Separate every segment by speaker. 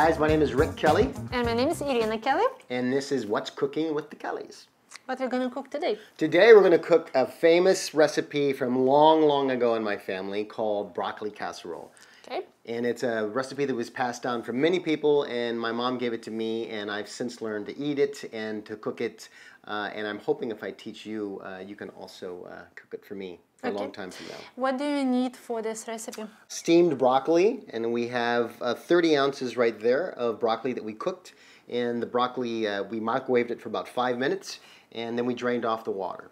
Speaker 1: guys, my name is Rick Kelly.
Speaker 2: And my name is Irina Kelly.
Speaker 1: And this is What's Cooking with the Kellys.
Speaker 2: What we're going to cook today?
Speaker 1: Today we're going to cook a famous recipe from long ago in my family called broccoli casserole.
Speaker 2: Okay.
Speaker 1: And it's a recipe that was passed down from many people, and my mom gave it to me, and I've since learned to eat it and to cook it. And I'm hoping if I teach you, you can also cook it for me for a long time from now.
Speaker 2: What do you need for this recipe?
Speaker 1: Steamed broccoli, and we have 30 ounces right there of broccoli that we cooked. And the broccoli, we microwaved it for about 5 minutes, and then we drained off the water.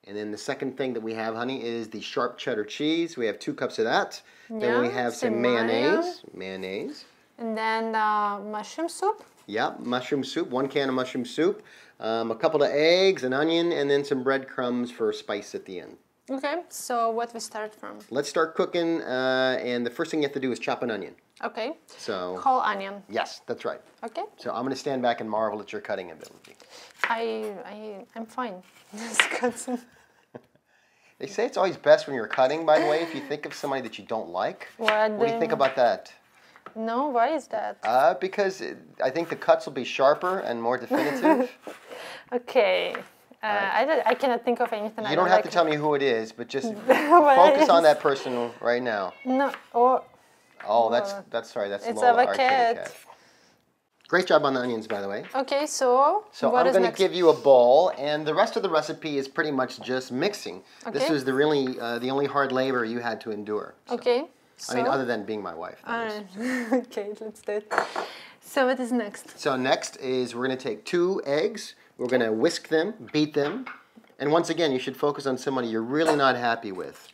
Speaker 1: And then the second thing that we have, honey, is the sharp cheddar cheese. We have 2 cups of that. Then we have some mayonnaise.
Speaker 2: And then mushroom soup.
Speaker 1: Yeah, mushroom soup, 1 can of mushroom soup, a couple of eggs, an onion, and then some breadcrumbs for spice at the end.
Speaker 2: Okay, so what we start from?
Speaker 1: Let's start cooking, and the first thing you have to do is chop an onion.
Speaker 2: Okay.
Speaker 1: So
Speaker 2: whole onion.
Speaker 1: Yes, that's right.
Speaker 2: Okay.
Speaker 1: So I'm going to stand back and marvel at your cutting ability.
Speaker 2: I'm fine. Just cut some.
Speaker 1: They say it's always best when you're cutting, by the way, if you think of somebody that you don't like. What do you think about that?
Speaker 2: No, why is that?
Speaker 1: Because I think the cuts will be sharper and more definitive.
Speaker 2: Okay. I cannot think of anything.
Speaker 1: You don't have to tell me who it is, but just focus on that person right now.
Speaker 2: No.
Speaker 1: That's sorry. That's
Speaker 2: it's
Speaker 1: Lola,
Speaker 2: our cat.
Speaker 1: Great job on the onions, by the way.
Speaker 2: Okay, so
Speaker 1: I'm going to give you a bowl, and the rest of the recipe is pretty much just mixing. Okay. This was the only hard labor you had to endure. So.
Speaker 2: Okay.
Speaker 1: I mean, other than being my wife.
Speaker 2: Okay, let's do it. So what is next?
Speaker 1: So next is we're going to take 2 eggs. We're going to whisk them, beat them. And once again, you should focus on somebody you're really not happy with.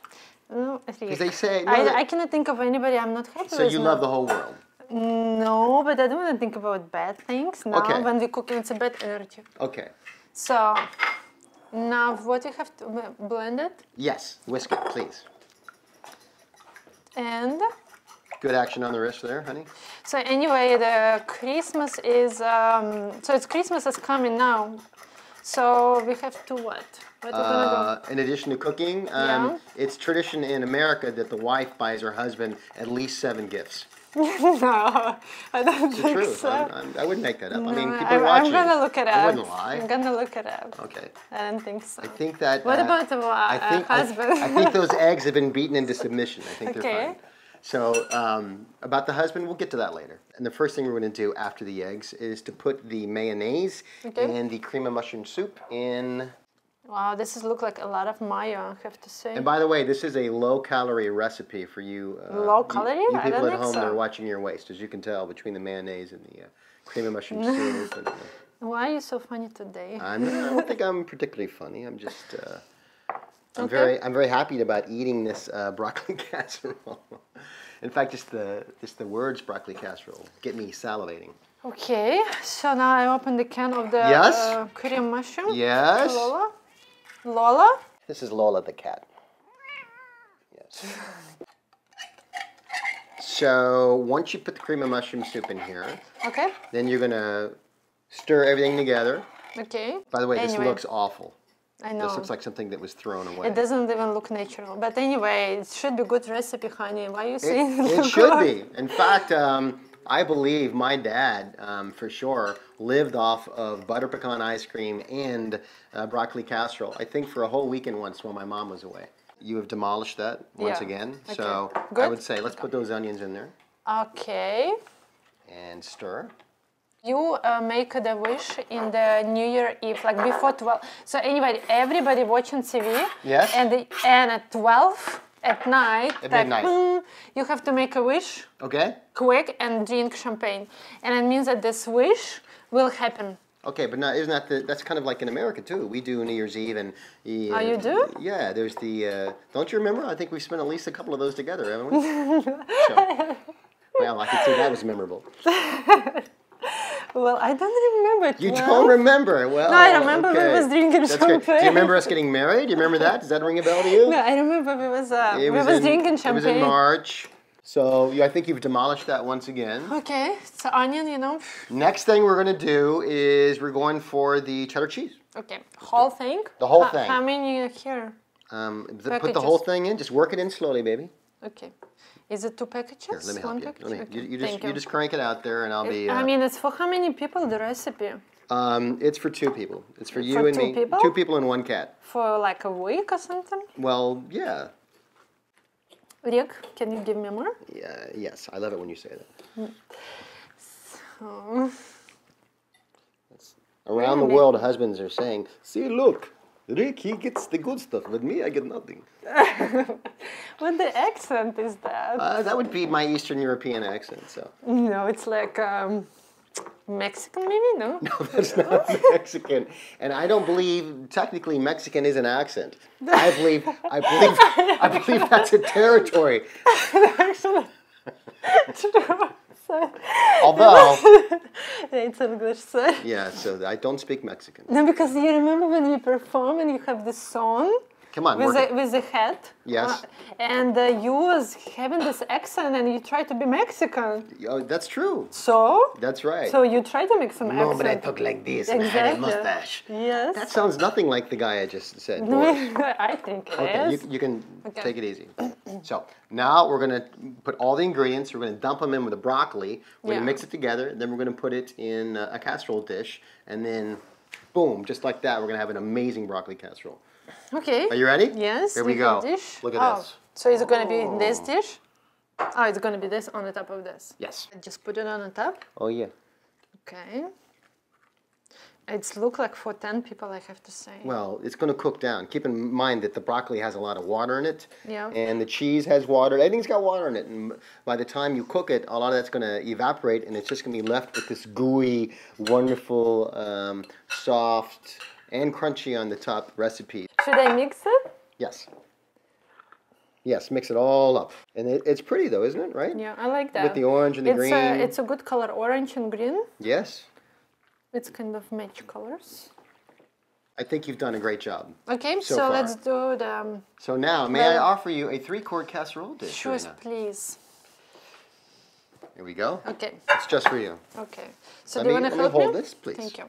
Speaker 2: No,
Speaker 1: because they say...
Speaker 2: I cannot think of anybody I'm not happy with.
Speaker 1: So you love the whole world?
Speaker 2: No, but I don't want to think about bad things now. Okay. When we cook, it's a bad energy.
Speaker 1: Okay.
Speaker 2: So, now what you have to blend it?
Speaker 1: Yes, whisk it, please.
Speaker 2: And?
Speaker 1: Good action on the wrist there, honey.
Speaker 2: So anyway, the Christmas is, Christmas is coming now. So we have to what? What are we gonna do?
Speaker 1: In addition to cooking, it's tradition in America that the wife buys her husband at least 7 gifts.
Speaker 2: No, I don't think
Speaker 1: truth.
Speaker 2: so.
Speaker 1: I wouldn't make that up.
Speaker 2: No,
Speaker 1: I mean, people are watching.
Speaker 2: I'm gonna look it up.
Speaker 1: I wouldn't lie.
Speaker 2: I'm gonna look it up.
Speaker 1: Okay.
Speaker 2: I don't think so.
Speaker 1: I think that.
Speaker 2: What about the husband?
Speaker 1: I think those eggs have been beaten into submission. I think they're fine. So about the husband, we'll get to that later. And the first thing we're going to do after the eggs is to put the mayonnaise and the cream of mushroom soup in.
Speaker 2: Wow, this looks like a lot of mayo, I have to say.
Speaker 1: And by the way, this is a low-calorie recipe for you.
Speaker 2: Low-calorie?
Speaker 1: You people at home that are watching your waist, as you can tell, between the mayonnaise and the cream of mushroom soup. And,
Speaker 2: why are you so funny today?
Speaker 1: I don't think I'm particularly funny. I'm just... I'm very happy about eating this broccoli casserole. In fact, just the words broccoli casserole get me salivating. Okay,
Speaker 2: so now I open the can of the cream mushroom.
Speaker 1: Yes.
Speaker 2: Lola? Lola?
Speaker 1: This is Lola the cat. Yes. So once you put the cream of mushroom soup in here, then you're gonna stir everything together.
Speaker 2: Okay.
Speaker 1: By the way, this looks awful.
Speaker 2: I know.
Speaker 1: This looks like something that was thrown away.
Speaker 2: It doesn't even look natural. But anyway, it should be good recipe, honey. Why are you saying
Speaker 1: it should be. In fact, I believe my dad, for sure, lived off of butter pecan ice cream and broccoli casserole. I think for a whole weekend once while my mom was away. You have demolished that once again. Okay. So I would say let's put those onions in there. Okay. And stir. You make the wish in the New Year Eve, like before 12. So anyway, everybody watching TV. Yes. And at 12 at night. At midnight. You have to make a wish. Okay. Quick and drink champagne, and it means that this wish will happen. Okay, but now isn't that that's kind of like in America too? We do New Year's Eve and. Oh, you do? Yeah, there's the. Don't you remember? I think we spent at least a couple of those together, haven't we? So, well, I can see that was memorable. Well, I don't remember it. You don't remember? Well, no, I remember we was drinking champagne. Good. Do you remember us getting married? Do you remember that? Does that ring a bell to you? No, I remember we was drinking champagne. It was in March. So I think you've demolished that once again. Okay, so onion, you know. Next thing we're going to do is we're going for the cheddar cheese. Okay, whole thing? The whole thing. How many here? Put the whole thing in. Just work it in slowly, baby.
Speaker 2: Okay. Is it 2 packages?
Speaker 1: Here, let me help
Speaker 2: One
Speaker 1: you.
Speaker 2: package?
Speaker 1: Let me,
Speaker 2: Okay.
Speaker 1: you just crank it out there, and I'll be.
Speaker 2: I mean, it's for how many people, the recipe?
Speaker 1: It's for 2 people. It's for you
Speaker 2: For
Speaker 1: and
Speaker 2: 2
Speaker 1: me.
Speaker 2: people?
Speaker 1: 2 people and 1 cat.
Speaker 2: For like a week or something?
Speaker 1: Well, yeah.
Speaker 2: Rick, can you give me more?
Speaker 1: Yeah. Yes, I love it when you say that.
Speaker 2: So,
Speaker 1: Around the world, husbands are saying, "See, look, Rick, he gets the good stuff. With me, I get nothing."
Speaker 2: what the accent is that?
Speaker 1: That would be my Eastern European accent. So.
Speaker 2: No, it's like Mexican maybe, no?
Speaker 1: No, that's not Mexican, and I don't believe technically Mexican is an accent. I believe that's a territory.
Speaker 2: Actually, true. So,
Speaker 1: Although,
Speaker 2: it's English, so.
Speaker 1: yeah, so I don't speak Mexican.
Speaker 2: No, because you remember when we perform and you have this song
Speaker 1: Come on,
Speaker 2: with the hat?
Speaker 1: Yes.
Speaker 2: And you was having this accent and you try to be Mexican.
Speaker 1: Oh, that's true.
Speaker 2: So?
Speaker 1: That's right.
Speaker 2: So you try to make some
Speaker 1: No,
Speaker 2: accent.
Speaker 1: but I talk like this and I had a
Speaker 2: Exactly.
Speaker 1: mustache.
Speaker 2: Yes.
Speaker 1: That sounds nothing like the guy I just said.
Speaker 2: I think it
Speaker 1: Okay,
Speaker 2: is.
Speaker 1: you can
Speaker 2: Okay.
Speaker 1: take it easy. So now we're going to put all the ingredients. We're going to dump them in with the broccoli. We're going to mix it together. Then we're going to put it in a casserole dish. And then, boom, just like that, we're going to have an amazing broccoli casserole.
Speaker 2: Okay.
Speaker 1: Are you ready?
Speaker 2: Yes.
Speaker 1: Here we go.
Speaker 2: Dish.
Speaker 1: Look at this.
Speaker 2: So is it going to be this dish? Oh, it's going to be this on the top of this.
Speaker 1: Yes.
Speaker 2: Just put it on the top.
Speaker 1: Oh, yeah.
Speaker 2: Okay. It's look like for 10 people, I have to say.
Speaker 1: Well, it's going to cook down. Keep in mind that the broccoli has a lot of water in it.
Speaker 2: Yeah.
Speaker 1: And the cheese has water. Everything's got water in it. And by the time you cook it, a lot of that's going to evaporate, and it's just going to be left with this gooey, wonderful, soft, and crunchy on the top recipe.
Speaker 2: Should I mix it?
Speaker 1: Yes. Yes, mix it all up. And it's pretty, though, isn't it? Right?
Speaker 2: Yeah, I like that.
Speaker 1: With the orange and the green.
Speaker 2: It's a good color, orange and green.
Speaker 1: Yes.
Speaker 2: It's kind of match colors.
Speaker 1: I think you've done a great job.
Speaker 2: Okay,
Speaker 1: so
Speaker 2: so
Speaker 1: far.
Speaker 2: let's do the...
Speaker 1: So now, may I offer you a 3-quart casserole dish?
Speaker 2: Sure,
Speaker 1: Serena?
Speaker 2: please.
Speaker 1: Here we go.
Speaker 2: Okay,
Speaker 1: It's just for you.
Speaker 2: okay. So
Speaker 1: Let
Speaker 2: do you
Speaker 1: me-
Speaker 2: want to
Speaker 1: let me
Speaker 2: help
Speaker 1: hold
Speaker 2: me?
Speaker 1: this, please.
Speaker 2: Thank you.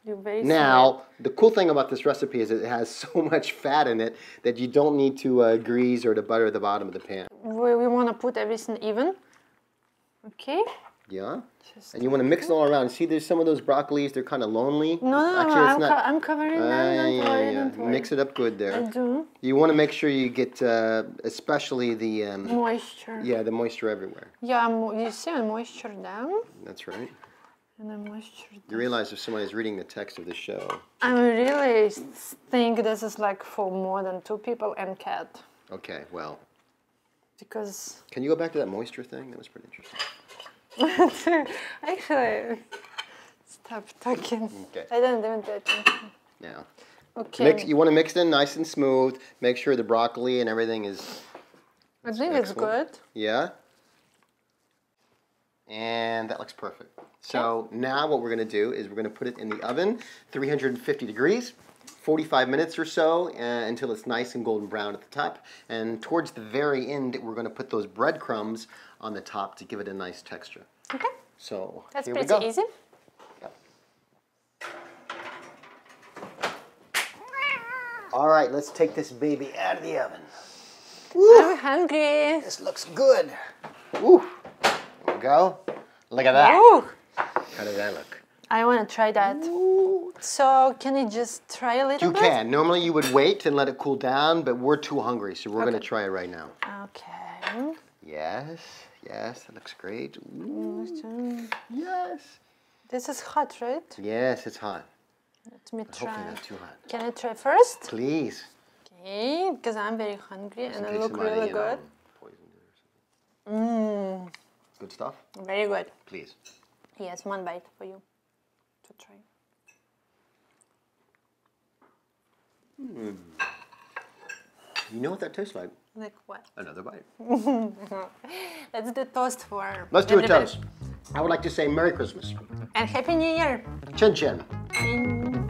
Speaker 2: You're very
Speaker 1: Now, the cool thing about this recipe is it has so much fat in it that you don't need to grease or to butter the bottom of the pan.
Speaker 2: We want to put everything even. Okay.
Speaker 1: Yeah?
Speaker 2: Just
Speaker 1: And you want to mix it all around. See, there's some of those broccolis, they're kind of lonely.
Speaker 2: No,
Speaker 1: Actually, it's not.
Speaker 2: I'm covering them. Don't worry.
Speaker 1: Mix it up good
Speaker 2: I
Speaker 1: there.
Speaker 2: do.
Speaker 1: You want to make sure you get especially the
Speaker 2: Moisture.
Speaker 1: yeah, the moisture everywhere.
Speaker 2: Yeah, you see the moisture down
Speaker 1: That's right.
Speaker 2: and the moisture
Speaker 1: You
Speaker 2: down.
Speaker 1: realize if someone is reading the text of the show.
Speaker 2: I really think this is like for more than 2 people and cat.
Speaker 1: Okay, well,
Speaker 2: Because
Speaker 1: can you go back to that moisture thing? That was pretty interesting.
Speaker 2: actually, stop talking.
Speaker 1: Okay.
Speaker 2: I didn't even pay attention.
Speaker 1: Now,
Speaker 2: Okay.
Speaker 1: you want to mix it in nice and smooth. Make sure the broccoli and everything is.
Speaker 2: I think it's
Speaker 1: excellent.
Speaker 2: good.
Speaker 1: Yeah. And that looks perfect. So now what we're going to do is we're going to put it in the oven, 350 degrees, 45 minutes or so until it's nice and golden brown at the top. And towards the very end, we're going to put those breadcrumbs on the top to give it a nice texture.
Speaker 2: Okay.
Speaker 1: So
Speaker 2: That's
Speaker 1: here we
Speaker 2: pretty
Speaker 1: go.
Speaker 2: easy.
Speaker 1: Yep. All right, let's take this baby out of the oven.
Speaker 2: I'm hungry.
Speaker 1: This looks good. Woo. There we go. Look at that.
Speaker 2: Ooh,
Speaker 1: How does that look?
Speaker 2: I want to try that.
Speaker 1: Ooh.
Speaker 2: So can you just try a little
Speaker 1: You
Speaker 2: bit?
Speaker 1: can. Normally you would wait and let it cool down, but we're too hungry, so we're going to try it right now.
Speaker 2: Okay.
Speaker 1: Yes, yes, that looks great. Ooh. Yes.
Speaker 2: This is hot, right?
Speaker 1: Yes, it's hot.
Speaker 2: Let me try.
Speaker 1: Hopefully not too hot.
Speaker 2: Can I try first?
Speaker 1: Please.
Speaker 2: Okay, because I'm very hungry and
Speaker 1: In
Speaker 2: it
Speaker 1: case
Speaker 2: look
Speaker 1: somebody,
Speaker 2: really
Speaker 1: you know,
Speaker 2: good.
Speaker 1: poisoned it or something.
Speaker 2: Mmm,
Speaker 1: Good stuff?
Speaker 2: very good.
Speaker 1: Please.
Speaker 2: Yes, one bite for you to try.
Speaker 1: You know what that tastes like?
Speaker 2: Like what?
Speaker 1: Another bite.
Speaker 2: Let's do toast for.
Speaker 1: Let's do a
Speaker 2: everybody.
Speaker 1: toast. I would like to say Merry Christmas.
Speaker 2: And Happy New Year.
Speaker 1: Chin chin.
Speaker 2: Chin.